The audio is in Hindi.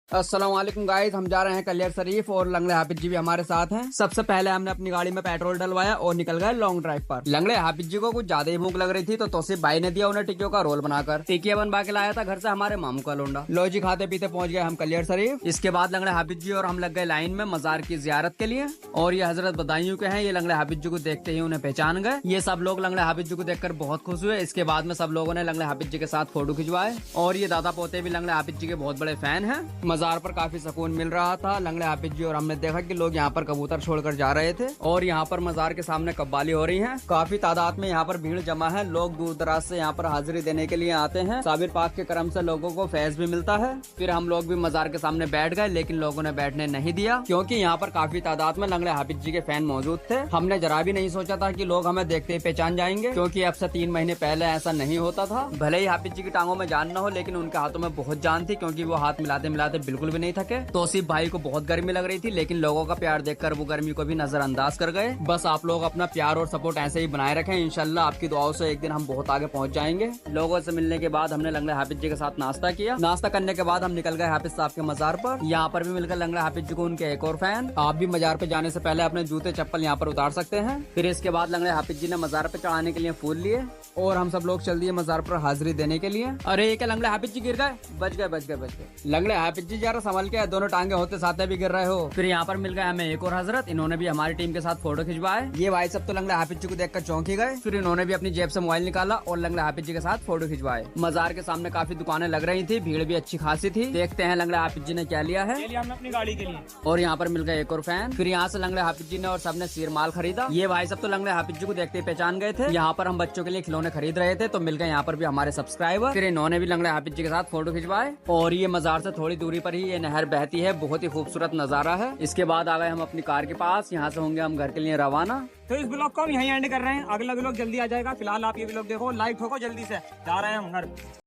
अस्सलाम वालेकुम गाइस, हम जा रहे हैं कलियर शरीफ और लंगड़े हाफिज जी भी हमारे साथ हैं। सबसे पहले हमने अपनी गाड़ी में पेट्रोल डलवाया और निकल गए लॉन्ग ड्राइव पर। लंगड़े हाफिज जी को कुछ ज्यादा ही भूख लग रही थी तो तौसीफ भाई ने दिया उन्हें टिकियों का रोल बनाकर। टिकिया बनवा के लाया था घर से हमारे मामू का लोंडा। लो जी, खाते पीते पहुंच गए हम कलियर शरीफ। इसके बाद लंगड़े हाफिज जी और हम लग गए लाइन में मजार की जियारत के लिए। और ये हजरत बदायूं के हैं। ये लंगड़े हाफिज जी को देखते ही उन्हें पहचान गए। ये सब लोग लंगड़े हाफिज जी को देखकर बहुत खुश हुए। इसके बाद में सब लोगों ने लंगड़े हाफिज जी के साथ फोटो खिंचवाए। और ये दादा पोते भी लंगड़े हाफिज जी के बहुत बड़े फैन हैं। मजार पर काफी सुकून मिल रहा था। लंगड़े हाफिज जी और हमने देखा कि लोग यहाँ पर कबूतर छोड़कर जा रहे थे और यहाँ पर मजार के सामने कव्वाली हो रही है। काफी तादाद में यहाँ पर भीड़ जमा है। लोग दूर दराज से यहाँ पर हाजिरी देने के लिए आते हैं। साबिर पाक के करम से लोगों को फैज भी मिलता है। फिर हम लोग भी मजार के सामने बैठ गए, लेकिन लोगों ने बैठने नहीं दिया क्योंकि यहाँ पर काफी तादाद में लंगड़े हाफिज जी के फैन मौजूद थे। हमने जरा भी नहीं सोचा था कि लोग हमें देखते ही पहचान जाएंगे, क्योंकि अब से 3 महीने पहले ऐसा नहीं होता था। भले ही हाफिज जी की टांगों में जान न हो, लेकिन उनके हाथों में बहुत जान थी, क्योंकि वो हाथ मिलाते मिलाते बिल्कुल भी नहीं थके। तौसीफ भाई को बहुत गर्मी लग रही थी, लेकिन लोगों का प्यार देखकर वो गर्मी को भी नजरअंदाज कर गए। बस आप लोग अपना प्यार और सपोर्ट ऐसे ही बनाए रखें। इंशाल्लाह आपकी दुआओं से एक दिन हम बहुत आगे पहुंच जाएंगे। लोगों से मिलने के बाद हमने लंगड़े हाफिज जी के साथ नाश्ता किया। नाश्ता करने के बाद हम निकल गए हाफिज साहब के मजार पर। यहाँ पर भी मिलकर लंगड़े हाफिज जी को उनके एक और फैन। आप भी मजार पे जाने से पहले अपने जूते चप्पल यहाँ पर उतार सकते हैं। फिर इसके बाद लंगड़े हाफिज जी ने मजार पे चढ़ाने के लिए फूल लिए और हम सब लोग चल दिए मजार पर हाजिरी देने के लिए। अरे क्या लंगड़े हाफिज जी गिर गए? बच गए बच गए बच गए। लंगड़े हाफिज जी जरा संभल के, दोनों टांगे होते साथ भी गिर रहे हो। फिर यहाँ पर मिल गए हमें एक और हजरत। इन्होंने भी हमारी टीम के साथ फोटो खिंचवाए। ये भाई सब तो लंगड़े हाफिज जी को देखकर चौंक ही गए। फिर इन्होंने भी अपनी जेब से मोबाइल निकाला और लंगड़े हाफिज जी के साथ फोटो खिंचवाए। मजार के सामने काफी दुकानें लग रही थी, भीड़ भी अच्छी खासी थी। देखते हैं लंगड़े हाफिज जी ने क्या लिया है। हमने अपनी गाड़ी के लिए। और यहाँ पर मिल गए एक और फैन। फिर यहाँ से लंगड़े हाफिज जी ने और सबने सीर माल खरीदा। ये भाई सब तो लंगड़े हाफिज जी को देखते ही पहचान गए थे। यहाँ पर हम बच्चों के लिए खिलौने खरीद रहे थे तो मिल गए यहाँ पर भी हमारे सब्सक्राइबर। फिर इन्होंने भी लंगड़े हाफिज जी के साथ फोटो खिंचवाए। और ये मजार से थोड़ी दूरी पर ही ये नहर बहती है, बहुत ही खूबसूरत नजारा है। इसके बाद आ गए हम अपनी कार के पास। यहाँ से होंगे हम घर के लिए रवाना। तो इस ब्लॉग को हम यहीं एंड कर रहे हैं। अगला ब्लॉग जल्दी आ जाएगा। फिलहाल आप ये ब्लॉग देखो, लाइक ठोको जल्दी से। जा रहे हैं हम घर।